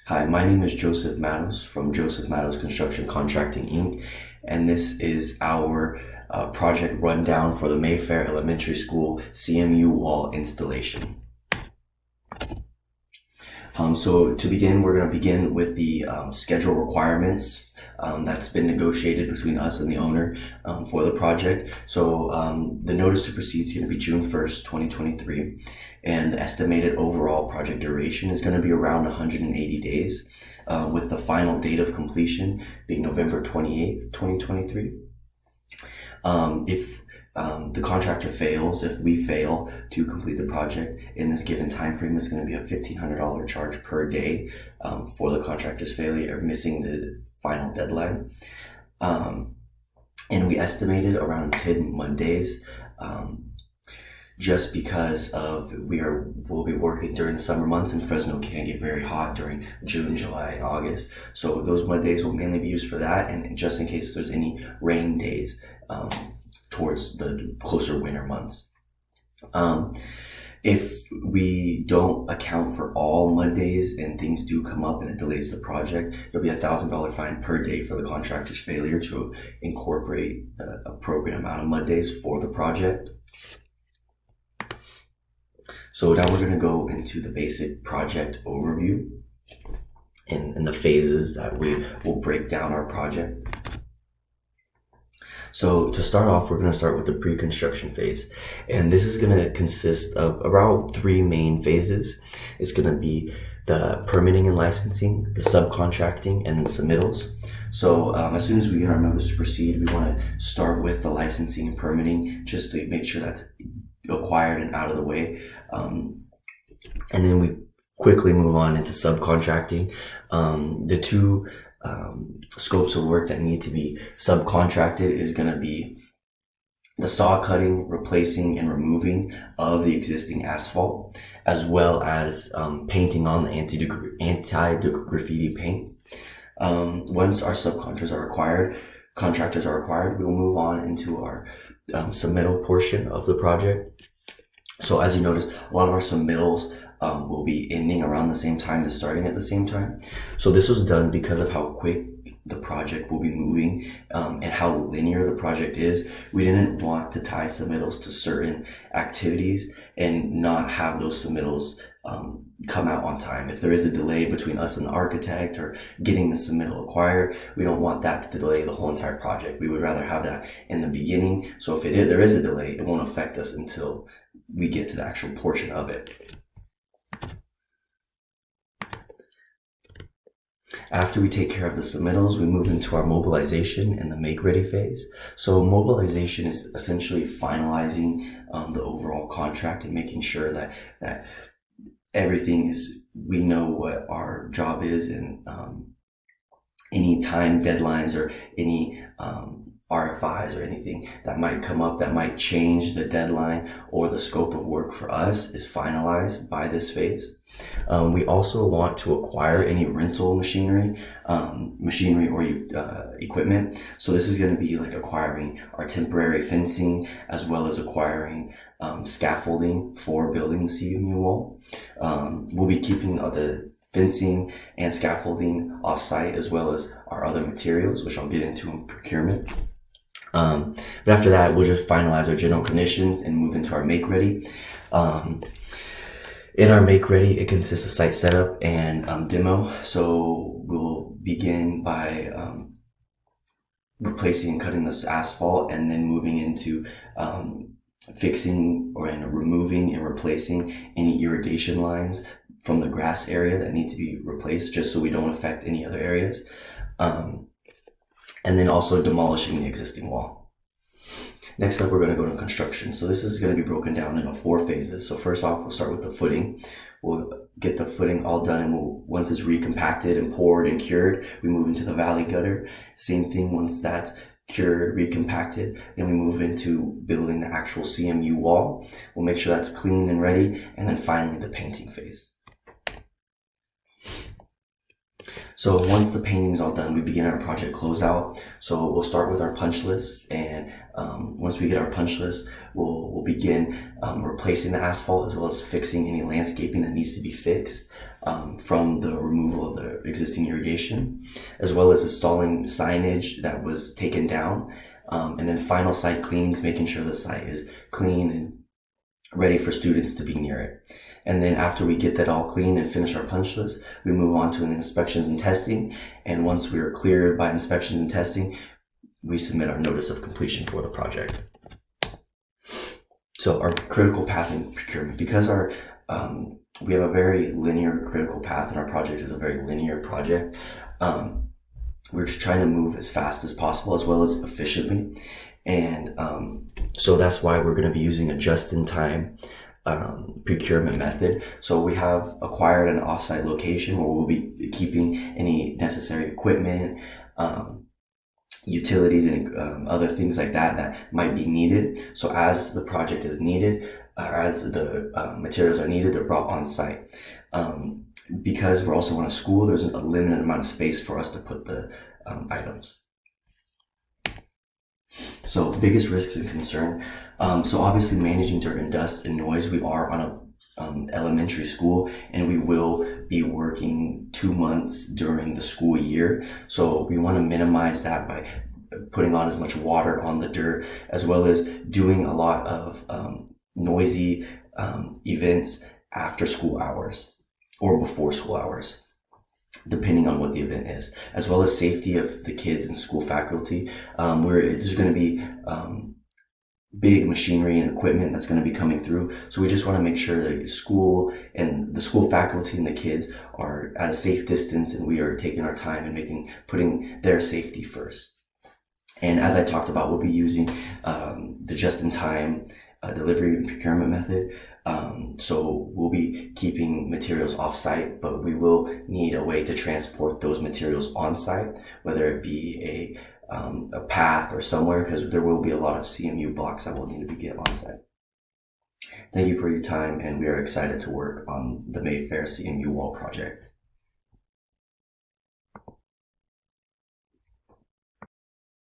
Hi, my name is Joseph Mattos from Joseph Mattos Construction Contracting, Inc., and this is our project rundown for the Mayfair Elementary School CMU wall installation. So to begin, we're going to begin with the schedule requirements that's been negotiated between us and the owner for the project. So the notice to proceed is going to be June 1st, 2023. And the estimated overall project duration is going to be around 180 days, with the final date of completion being November 28th, 2023. If the contractor fails, if we fail to complete the project in this given time frame, it's going to be a $1,500 charge per day for the contractor's failure or missing the final deadline. And we estimated around 10 Mondays, just because of we'll be working during the summer months, and Fresno can get very hot during June, July, and August. So those Mondays will mainly be used for that, and just in case there's any rain days towards the closer winter months. If we don't account for all Mondays and things do come up and it delays the project, there'll be a $1,000 fine per day for the contractor's failure to incorporate the appropriate amount of Mondays for the project. So now we're going to go into the basic project overview and the phases that we will break down our project. So to start off, we're going to start with the pre-construction phase. And this is going to consist of around 3 main phases. It's going to be the permitting and licensing, the subcontracting, and then submittals. So as soon as we get our notice to proceed, we want to start with the licensing and permitting just to make sure that's acquired and out of the way. And then we quickly move on into subcontracting. The two scopes of work that need to be subcontracted is going to be the saw cutting, replacing, and removing of the existing asphalt, as well as painting on the anti-graffiti paint. Once our subcontractors are acquired, we will move on into our submittal portion of the project. So as you notice, a lot of our submittals will be ending around the same time and starting at the same time. So this was done because of how quick the project will be moving and how linear the project is. We didn't want to tie submittals to certain activities and not have those submittals come out on time. If there is a delay between us and the architect or getting the submittal acquired, we don't want that to delay the whole entire project. We would rather have that in the beginning. So if there is a delay, it won't affect us until we get to the actual portion of it. After we take care of the submittals, we move into our mobilization and the make ready phase. So mobilization is essentially finalizing the overall contract and making sure that everything we know what our job is, and any time deadlines or any RFIs or anything that might come up that might change the deadline or the scope of work for us is finalized by this phase. We also want to acquire any rental machinery or equipment. So this is going to be like acquiring our temporary fencing, as well as acquiring scaffolding for building the CMU wall. We'll be keeping the fencing and scaffolding off-site, as well as our other materials, which I'll get into in procurement. But after that, we'll just finalize our general conditions and move into our make ready. In our make ready, it consists of site setup and demo. So we'll begin by replacing and cutting this asphalt, and then moving into fixing and removing and replacing any irrigation lines from the grass area that need to be replaced, just so we don't affect any other areas. And then also demolishing the existing wall. Next up, we're going to go to construction. So this is going to be broken down into 4 phases. So first off, we'll start with the footing. We'll get the footing all done, and once it's recompacted and poured and cured, we move into the valley gutter. Same thing, once that's cured, recompacted, then we move into building the actual CMU wall. We'll make sure that's clean and ready, and then finally the painting phase. So once the painting's all done, we begin our project closeout. So we'll start with our punch list, and once we get our punch list, we'll begin replacing the asphalt, as well as fixing any landscaping that needs to be fixed from the removal of the existing irrigation, as well as installing signage that was taken down, and then final site cleanings, making sure the site is clean and ready for students to be near it. And then after we get that all clean and finish our punch list, we move on to inspections and testing. And once we are cleared by inspections and testing, we submit our notice of completion for the project. So our critical path in procurement, because we have a very linear critical path and our project is a very linear project, we're just trying to move as fast as possible as well as efficiently. And so that's why we're going to be using a just-in-time procurement method. So we have acquired an offsite location where we'll be keeping any necessary equipment, utilities, and other things like that might be needed. So as the project is needed, or as the materials are needed, they're brought on site. Because we're also in a school, there's a limited amount of space for us to put the items. So biggest risks and concern. So obviously managing dirt and dust and noise. We are on a elementary school, and we will be working 2 months during the school year. So we want to minimize that by putting on as much water on the dirt, as well as doing a lot of noisy events after school hours or before school hours, depending on what the event is, as well as safety of the kids and school faculty. There's going to be big machinery and equipment that's going to be coming through. So we just want to make sure that school and the school faculty and the kids are at a safe distance, and we are taking our time and putting their safety first. And as I talked about, we'll be using the just-in-time delivery and procurement method. So we'll be keeping materials off-site, but we will need a way to transport those materials on-site, whether it be a path or somewhere, because there will be a lot of CMU blocks that will need to be get on-site. Thank you for your time, and we are excited to work on the Mayfair CMU wall project.